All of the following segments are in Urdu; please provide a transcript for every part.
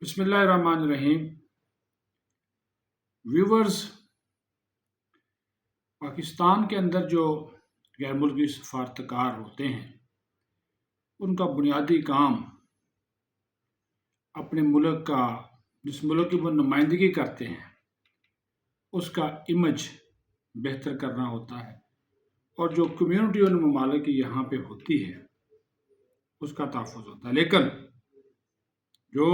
بسم اللہ الرحمن الرحیم ویورز، پاکستان کے اندر جو غیر ملکی سفارتکار ہوتے ہیں ان کا بنیادی کام اپنے ملک کا، جس ملک کی وہ نمائندگی کرتے ہیں، اس کا امیج بہتر کرنا ہوتا ہے، اور جو کمیونٹی ان ممالک کی یہاں پہ ہوتی ہے اس کا تحفظ ہوتا ہے۔ لیکن جو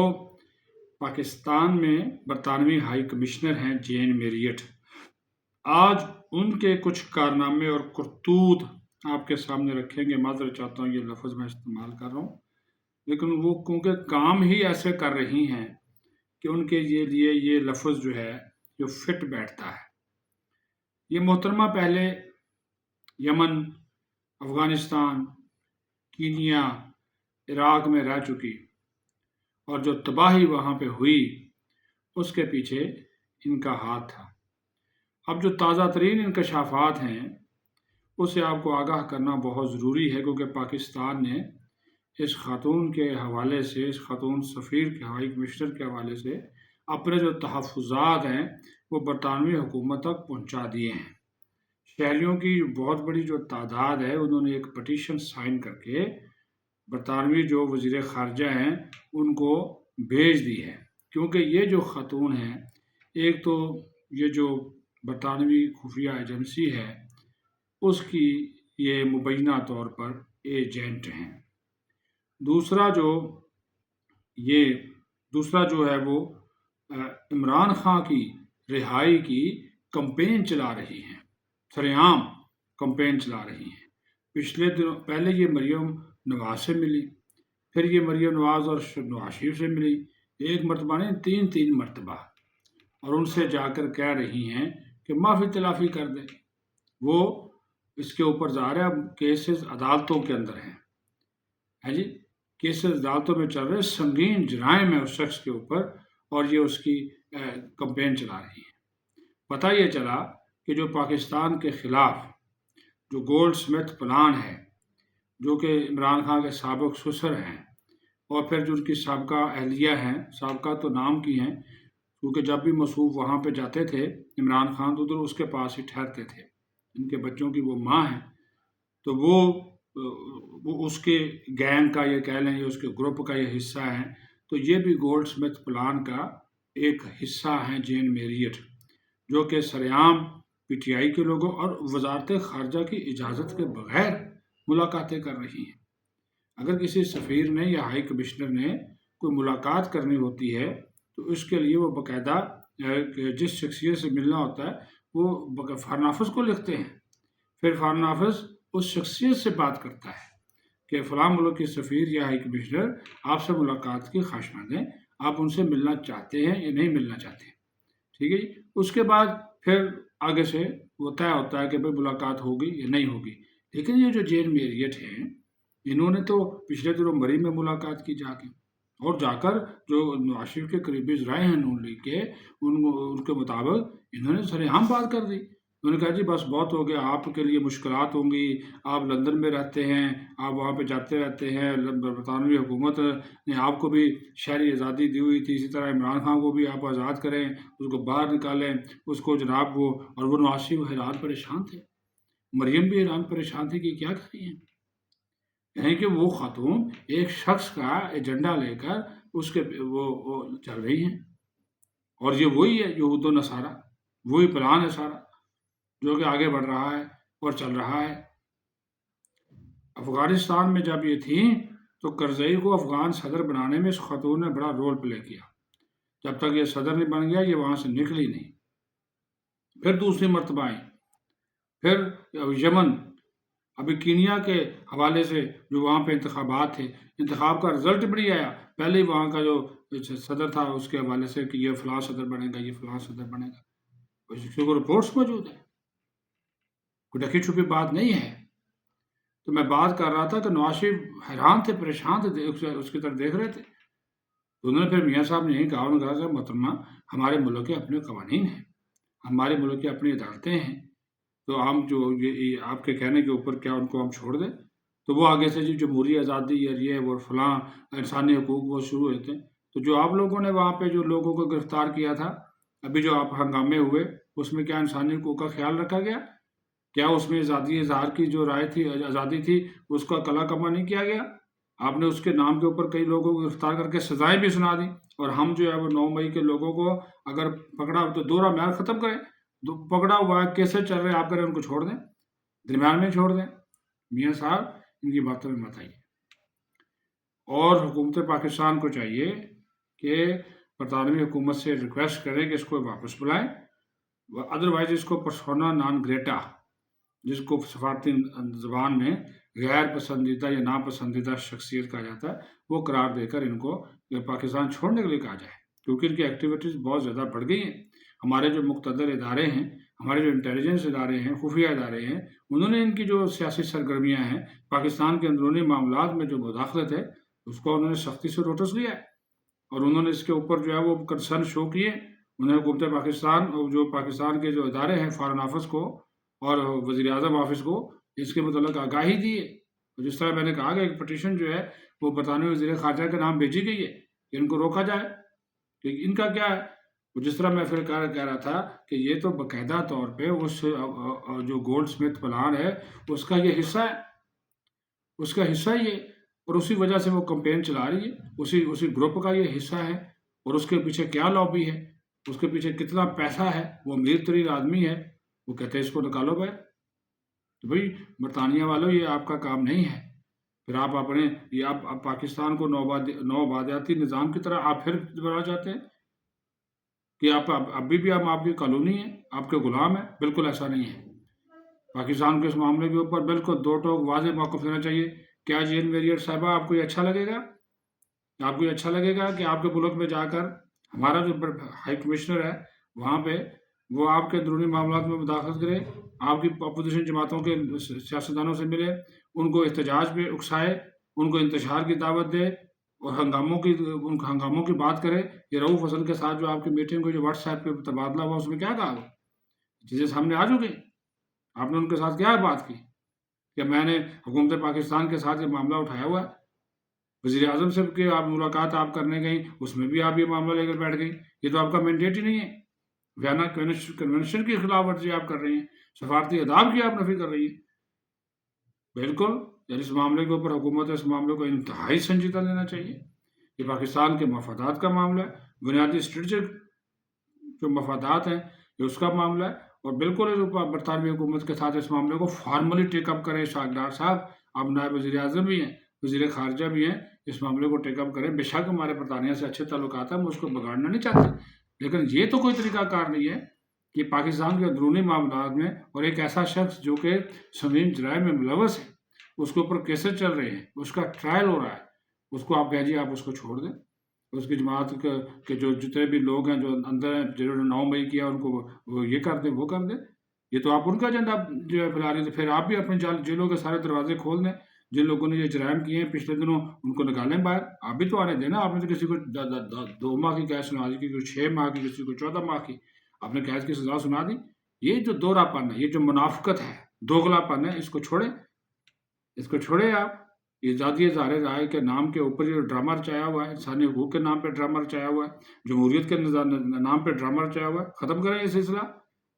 پاکستان میں برطانوی ہائی کمشنر ہیں جین میریٹ، آج ان کے کچھ کارنامے اور کرتوت آپ کے سامنے رکھیں گے۔ معذرت چاہتا ہوں یہ لفظ میں استعمال کر رہا ہوں، لیکن وہ کیونکہ کام ہی ایسے کر رہی ہیں کہ ان کے لیے یہ لفظ جو ہے جو فٹ بیٹھتا ہے۔ یہ محترمہ پہلے یمن، افغانستان، کینیا، عراق میں رہ چکی، اور جو تباہی وہاں پہ ہوئی اس کے پیچھے ان کا ہاتھ تھا۔ اب جو تازہ ترین انکشافات ہیں اسے آپ کو آگاہ کرنا بہت ضروری ہے، کیونکہ پاکستان نے اس خاتون کے حوالے سے، اس خاتون سفیر کے، ہائی کمشنر کے حوالے سے اپنے جو تحفظات ہیں وہ برطانوی حکومت تک پہنچا دیے ہیں۔ شہریوں کی بہت بڑی جو تعداد ہے انہوں نے ایک پٹیشن سائن کر کے برطانوی جو وزیر خارجہ ہیں ان کو بھیج دی ہے، کیونکہ یہ جو خاتون ہیں، ایک تو یہ جو برطانوی خفیہ ایجنسی ہے اس کی یہ مبینہ طور پر ایجنٹ ہیں۔ دوسرا جو ہے وہ عمران خان کی رہائی کی کمپین چلا رہی ہیں، سرعام کمپین چلا رہی ہیں۔ پچھلے دنوں پہلے یہ مریم نواز سے ملی، پھر یہ مریم نواز اور نواز شریف سے ملی، ایک مرتبہ نہیں، تین مرتبہ، اور ان سے جا کر کہہ رہی ہیں کہ معافی تلافی کر دیں۔ وہ اس کے اوپر ظاہر ہے کیسز عدالتوں کے اندر ہیں، جی کیسز عدالتوں میں چل رہے، سنگین جرائم ہے اس شخص کے اوپر، اور یہ اس کی کمپین چلا رہی ہیں۔ پتہ یہ چلا کہ جو پاکستان کے خلاف جو گولڈ سمتھ پلان ہے، جو کہ عمران خان کے سابق سسر ہیں، اور پھر جو ان کی سابقہ اہلیہ ہیں، سابقہ تو نام کی ہیں، کیونکہ جب بھی مصروف وہاں پہ جاتے تھے عمران خان تو ادھر اس کے پاس ہی ٹھہرتے تھے، ان کے بچوں کی وہ ماں ہیں، تو وہ اس کے گینگ کا یہ کہہ لیں، اس کے گروپ کا یہ حصہ ہیں۔ تو یہ بھی گولڈ سمتھ پلان کا ایک حصہ ہیں جین میریٹ، جو کہ سرعام پی ٹی آئی کے لوگوں اور وزارت خارجہ کی اجازت کے بغیر ملاقاتیں کر رہی ہیں۔ اگر کسی سفیر نے یا ہائی کمشنر نے کوئی ملاقات کرنی ہوتی ہے تو اس کے لیے وہ باقاعدہ جس شخصیت سے ملنا ہوتا ہے وہ فارن آفس کو لکھتے ہیں، پھر فارن آفس اس شخصیت سے بات کرتا ہے کہ فلاں ملک کے سفیر یا ہائی کمشنر آپ سے ملاقات کی خواہشمند ہیں، آپ ان سے ملنا چاہتے ہیں یا نہیں ملنا چاہتے ہیں، ٹھیک ہے جی۔ اس کے بعد پھر آگے سے وہ طے ہوتا ہے کہ بھائی ملاقات ہوگی یا نہیں ہوگی۔ لیکن یہ جو جین میریٹ ہیں، انہوں نے تو پچھلے دنوں مری میں ملاقات کی جا کے، اور جا کر جو نواز شریف کے قریبی ذرائع ہیں نون لیگ کے، ان کے مطابق انہوں نے سرعام بات کر دی۔ انہوں نے کہا جی بس بہت ہو گیا، آپ کے لیے مشکلات ہوں گی، آپ لندن میں رہتے ہیں، آپ وہاں پہ جاتے رہتے ہیں، برطانوی حکومت نے آپ کو بھی شہری آزادی دی ہوئی تھی، اسی طرح عمران خان کو بھی آپ آزاد کریں، اس کو باہر نکالیں، اس کو جناب اور وہ نواز شریف حیران پریشان تھے، مریم بھی حیران پریشان تھی کہ کیا کر رہی ہیں، یعنی کہ وہ خاتون ایک شخص کا ایجنڈا لے کر اس کے وہ چل رہی ہیں، اور یہ وہی ہے یہود و نصارہ، وہی پلان ہے سارا جو کہ آگے بڑھ رہا ہے اور چل رہا ہے۔ افغانستان میں جب یہ تھیں تو کرزئی کو افغان صدر بنانے میں اس خاتون نے بڑا رول پلے کیا، جب تک یہ صدر نہیں بن گیا یہ وہاں سے نکلی نہیں۔ پھر دوسری مرتبہ آئی، پھر یمن، ابھی کینیا کے حوالے سے جو وہاں پہ انتخابات تھے، انتخاب کا رزلٹ بھی نہیں آیا، پہلے ہی وہاں کا جو صدر تھا اس کے حوالے سے کہ یہ فلاں صدر بنے گا، یہ فلاں صدر بنے گا، اس کی رپورٹس موجود ہیں، کوئی ڈھکی چھپی بات نہیں ہے۔ تو میں بات کر رہا تھا کہ نواز شریف حیران تھے، پریشان تھے، اس کی طرف دیکھ رہے تھے، تو انہوں نے پھر میاں صاحب نے یہی کہا، انہوں نے کہا کہ محترمہ ہمارے ملک کے اپنے قوانین ہیں، ہمارے ملک کی اپنی عدالتیں ہیں، تو ہم جو یہ آپ کے کہنے کے اوپر کیا ان کو ہم چھوڑ دیں؟ تو وہ آگے سے جی جمہوری آزادی اور یہ وہ فلاں انسانی حقوق وہ شروع ہوتے ہیں۔ تو جو آپ لوگوں نے وہاں پہ جو لوگوں کو گرفتار کیا تھا، ابھی جو آپ ہنگامے ہوئے، اس میں کیا انسانی حقوق کا خیال رکھا گیا؟ کیا اس میں آزادی اظہار کی جو رائے تھی، آزادی تھی، اس کا کلا کما نہیں کیا گیا؟ آپ نے اس کے نام کے اوپر کئی لوگوں کو گرفتار کر کے سزائیں بھی سنا دی، اور ہم جو ہے وہ 9 مئی کے لوگوں کو اگر پکڑا تو دورہ معیار ختم کریں، پکڑا ہوا ہے کیسے چل رہے ہیں آپ کریں ان کو چھوڑ دیں، درمیان میں چھوڑ دیں۔ میاں صاحب ان کی باتوں میں مت آئیے۔ اور حکومت پاکستان کو چاہیے کہ برطانوی حکومت سے ریکویسٹ کریں کہ اس کو واپس بلائیں، ادروائز اس کو پرسونا نان گریٹا، جس کو سفارتی زبان میں غیر پسندیدہ یا ناپسندیدہ شخصیت کہا جاتا ہے، وہ قرار دے کر ان کو پاکستان چھوڑنے کے لیے کہا جائے، کیونکہ ان کی ایکٹیویٹیز بہت زیادہ بڑھ گئی ہیں۔ ہمارے جو مقتدر ادارے ہیں، ہمارے جو انٹیلیجنس ادارے ہیں، خفیہ ادارے ہیں، انہوں نے ان کی جو سیاسی سرگرمیاں ہیں، پاکستان کے اندرونی معاملات میں جو مداخلت ہے، اس کو انہوں نے سختی سے نوٹس لیا ہے، اور انہوں نے اس کے اوپر جو ہے وہ کنسرن شو کیے۔ انہوں نے حکومت پاکستان اور جو پاکستان کے جو ادارے ہیں، فارن آفس کو اور وزیر اعظم آفس کو اس کے متعلق آگاہی دی ہے۔ جس طرح میں نے کہا کہ ایک پٹیشن جو ہے وہ برطانوی وزیر خارجہ کے نام بھیجی گئی ہے کہ ان کو روکا جائے، کہ ان کا کیا ہے۔ جس طرح میں پھر کہہ رہا تھا کہ یہ تو باقاعدہ طور پہ اس جو گولڈ سمتھ پلان ہے اس کا یہ حصہ ہے، اس کا حصہ یہ، اور اسی وجہ سے وہ کمپین چلا رہی ہے، اسی گروپ کا یہ حصہ ہے، اور اس کے پیچھے کیا لابی ہے، اس کے پیچھے کتنا پیسہ ہے، وہ امیر ترین آدمی ہے، وہ کہتے ہیں اس کو نکالو بھائی۔ تو بھائی برطانیہ والوں یہ آپ کا کام نہیں ہے، پھر آپ اپنے یہ آپ پاکستان کو نوآبادیاتی نظام کی طرح آپ پھر بڑھا جاتے ہیں کہ آپ ابھی بھی ہم آپ کی کالونی ہیں، آپ کے غلام ہیں۔ بالکل ایسا نہیں ہے۔ پاکستان کے اس معاملے کے اوپر بالکل دو ٹوک واضح موقف لینا چاہیے۔ کیا جین میریٹ صاحبہ آپ کو یہ اچھا لگے گا؟ آپ کو یہ اچھا لگے گا کہ آپ کے ملک میں جا کر ہمارا جو ہائی کمشنر ہے وہاں پہ وہ آپ کے اندرونی معاملات میں مداخلت کرے، آپ کی اپوزیشن جماعتوں کے سیاستدانوں سے ملے، ان کو احتجاج پہ اکسائے، ان کو انتشار کی دعوت دے، اور ہنگاموں کی بات کرے؟ یہ رؤوف حسن کے ساتھ جو آپ کی میٹنگ ہوئی، جو واٹس ایپ پہ تبادلہ ہوا، اس میں کیا کہا؟ وہ چیزیں سامنے آ چکی۔ آپ نے ان کے ساتھ کیا بات کی کہ میں نے حکومت پاکستان کے ساتھ یہ معاملہ اٹھایا ہوا ہے؟ وزیر اعظم سے کہ آپ ملاقات آپ کرنے گئی، اس میں بھی آپ یہ معاملہ لے کر بیٹھ گئی۔ یہ تو آپ کا مینڈیٹ ہی نہیں ہے۔ وینا کنونشن کی خلاف ورزی آپ کر رہی ہیں، سفارتی آداب کی آپ نفی کر رہی ہیں۔ بالکل، یعنی اس معاملے کے اوپر حکومت اس معاملے کو انتہائی سنجیدہ لینا چاہیے۔ یہ پاکستان کے مفادات کا معاملہ ہے، بنیادی اسٹریٹجک جو مفادات ہیں یہ اس کا معاملہ ہے، اور بالکل برطانوی حکومت کے ساتھ اس معاملے کو فارملی ٹیک اپ کریں۔ شاہدار صاحب آپ نائب وزیر اعظم بھی ہیں، وزیر خارجہ بھی ہیں، اس معاملے کو ٹیک اپ کریں۔ بے شک ہمارے برطانیہ سے اچھے تعلقات ہیں، ہم اس کو بگاڑنا نہیں چاہتے، لیکن یہ تو کوئی طریقہ کار نہیں ہے کہ پاکستان کے اندرونی معاملات میں اور ایک ایسا شخص جو کہ سنگین جرائم میں ملوث ہے، اس کے اوپر کیسز چل رہے ہیں، اس کا ٹرائل ہو رہا ہے، اس کو آپ کہیے آپ اس کو چھوڑ دیں۔ اس کی جماعت کے جو جتنے بھی لوگ ہیں جو اندر ہیں، جنہوں نے 9 مئی کیا، ان کو وہ یہ کر دیں، وہ کر دیں۔ یہ تو آپ ان کا ایجنڈا جو ہے پھیلا رہے تھے۔ پھر آپ بھی اپنے جیلوں کے سارے دروازے کھول دیں، جن لوگوں نے یہ جرائم کیے ہیں پچھلے دنوں ان کو نکالیں باہر۔ آپ بھی تو آنے دیں نا۔ آپ نے تو کسی کو 2 ماہ کی قید سنا دی، کسی کو 6 ماہ کی، کسی کو 14 ماہ کی، آپ نے قید کی سزا سنا دی۔ یہ جو دورہ پن ہے، یہ جو منافقت ہے، دوغلا پن ہے، اس کو چھوڑیں، اس کو چھوڑیں آپ۔ یہ ذاتی اظہار رائے کے نام کے اوپر جو ڈرامہ رچایا ہوا ہے، انسانی حقوق کے نام پہ ڈرامہ رچایا ہوا ہے، جمہوریت کے نام پہ ڈرامہ رچایا ہوا ہے، ختم کریں یہ سلسلہ۔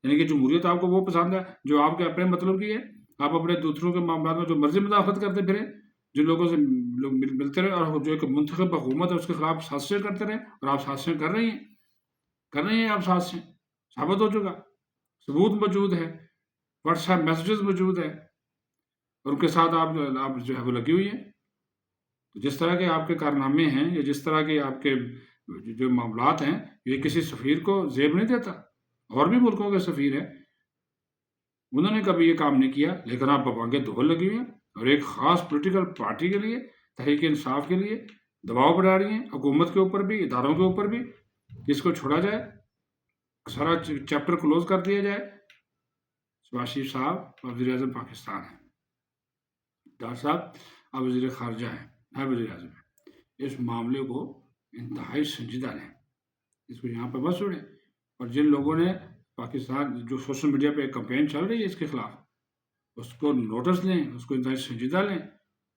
یعنی کہ جمہوریت آپ کو وہ پسند ہے جو آپ کے اپنے مطلب کی ہے، آپ اپنے دوسروں کے معاملات میں جو مرضی مداخلت کرتے پھریں، جن لوگوں سے لوگ ملتے رہے، اور جو ایک منتخب حکومت ہے اس کے خلاف سازشیں کرتے رہے، اور آپ سازشیں کر رہی ہیں آپ سازشیں، ثابت ہو چکا، ثبوت موجود ہے، واٹس ایپ میسیجز موجود ہیں، اور ان کے ساتھ آپ جو ہے وہ لگی ہوئی ہیں۔ جس طرح کے آپ کے کارنامے ہیں، یا جس طرح کے آپ کے جو معاملات ہیں، یہ کسی سفیر کو زیب نہیں دیتا۔ اور بھی ملکوں کے سفیر ہیں، انہوں نے کبھی یہ کام نہیں کیا، لیکن آپ ببانگے دھول لگی ہوئی ہیں، اور ایک خاص پولیٹیکل پارٹی کے لیے، تحریک انصاف کے لیے دباؤ بنا رہی ہیں، حکومت کے اوپر بھی، اداروں کے اوپر بھی، جس کو چھوڑا جائے، سارا چیپٹر کلوز کر دیا جائے۔ شہباز شریف صاحب وزیر اعظم پاکستان ہیں، ڈاکٹر صاحب آپ وزیر خارجہ ہیں، نائب وزیر اعظم ہیں، اس معاملے کو انتہائی سنجیدہ لیں، اس کو یہاں پہ مت چھوڑیں۔ اور جن لوگوں نے پاکستان جو سوشل میڈیا پہ ایک کمپین چل رہی ہے اس کے خلاف، اس کو نوٹس لیں، اس کو انتہائی سنجیدہ لیں۔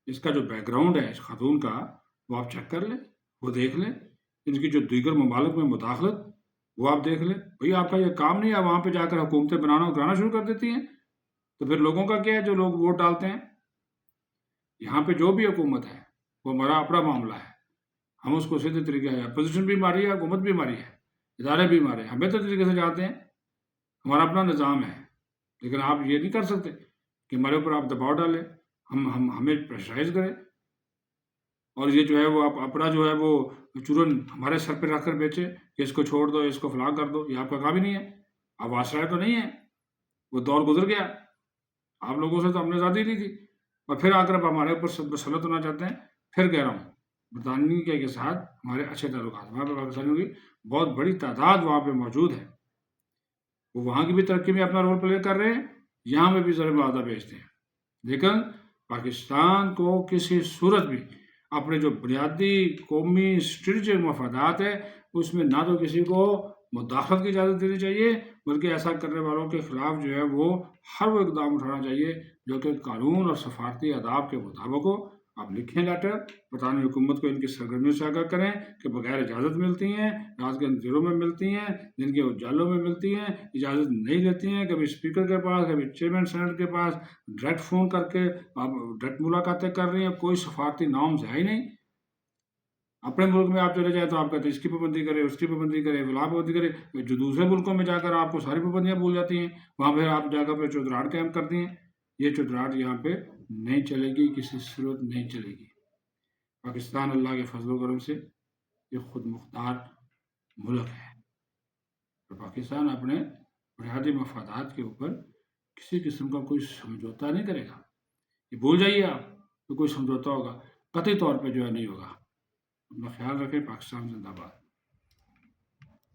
اس کا جو بیک گراؤنڈ ہے اس خاتون کا، وہ آپ چیک کر لیں، وہ دیکھ لیں۔ ان کی جو دیگر ممالک میں مداخلت وہ آپ دیکھ لیں. بھئی آپ کا یہ کام نہیں ہے وہاں پہ جا کر حکومتیں بنانا اور کرانا شروع کر دیتی ہیں. تو پھر لوگوں کا کیا ہے جو لوگ ووٹ ڈالتے ہیں؟ یہاں پہ جو بھی حکومت ہے وہ ہمارا اپنا معاملہ ہے. ہم اس کو سیدھے طریقے سے اپوزیشن بھی ہماری ہے، حکومت بھی ہماری ہے، ادارے بھی ہمارے ہیں. ہم بہتر طریقے سے جانتے ہیں، ہمارا اپنا نظام ہے. لیکن آپ یہ نہیں کر سکتے کہ ہمارے اوپر آپ دباؤ ڈالیں، ہمیں پریشرائز کریں، اور یہ جو ہے وہ آپ اپنا جو ہے وہ چورن ہمارے سر پہ رکھ کر بیچے کہ اس کو چھوڑ دو، اس کو فلاں کر دو. یہ آپ کا کام ہی نہیں ہے. آپ واسطہ تو نہیں ہے، وہ دور گزر گیا. آپ لوگوں سے تو ہم نے آزادی لی تھی، اور پھر آ کر اب ہمارے اوپر مسلط ہونا چاہتے ہیں. پھر کہہ رہا ہوں، برطانیہ کے ساتھ ہمارے اچھے تعلقات، وہاں پہ پاکستانیوں کی بہت بڑی تعداد وہاں پہ موجود ہے. وہ وہاں کی بھی ترقی میں اپنا رول پلے کر رہے ہیں، یہاں پہ بھی زر معاہدہ بھیجتے ہیں. لیکن پاکستان کو کسی صورت بھی اپنے جو بنیادی قومی اسٹریٹجک مفادات ہے اس میں نہ تو کسی کو مداخلت کی اجازت دینی چاہیے، بلکہ ایسا کرنے والوں کے خلاف جو ہے وہ ہر وہ اقدام اٹھانا چاہیے جو کہ قانون اور سفارتی آداب کے مطابق ہو. آپ لکھیں لیٹر، برطانوی حکومت کو ان کی سرگرمیوں سے آگاہ کریں کہ بغیر اجازت ملتی ہیں، رات کے اندھیروں میں ملتی ہیں، دن کے اجالوں میں ملتی ہیں، اجازت نہیں لیتی ہیں. کبھی اسپیکر کے پاس، کبھی چیئرمین سینٹ کے پاس ڈائریکٹ فون کر کے آپ ڈائریکٹ ملاقاتیں کر رہی ہیں. کوئی سفارتی نارمز ہے ہی نہیں. اپنے ملک میں آپ چلے جائیں تو آپ کہتے ہیں اس کی پابندی کرے، اس کی پابندی کرے، فلاں پابندی کرے. جو دوسرے ملکوں میں جا کر آپ کو ساری پابندیاں بھول جاتی ہیں، وہاں پہ آپ جا کر چودراہٹ قائم کرتی ہیں. یہ چودراہٹ یہاں پہ نہیں چلے گی، کسی صورت نہیں چلے گی. پاکستان اللہ کے فضل و کرم سے یہ خود مختار ملک ہے، اور پاکستان اپنے بنیادی مفادات کے اوپر کسی قسم کا کوئی سمجھوتا نہیں کرے گا. یہ بھول جائیے آپ کہ کوئی سمجھوتا ہوگا، قطعی طور پہ جو ہے نہیں ہوگا. اپنا خیال رکھیں. پاکستان زندہ باد.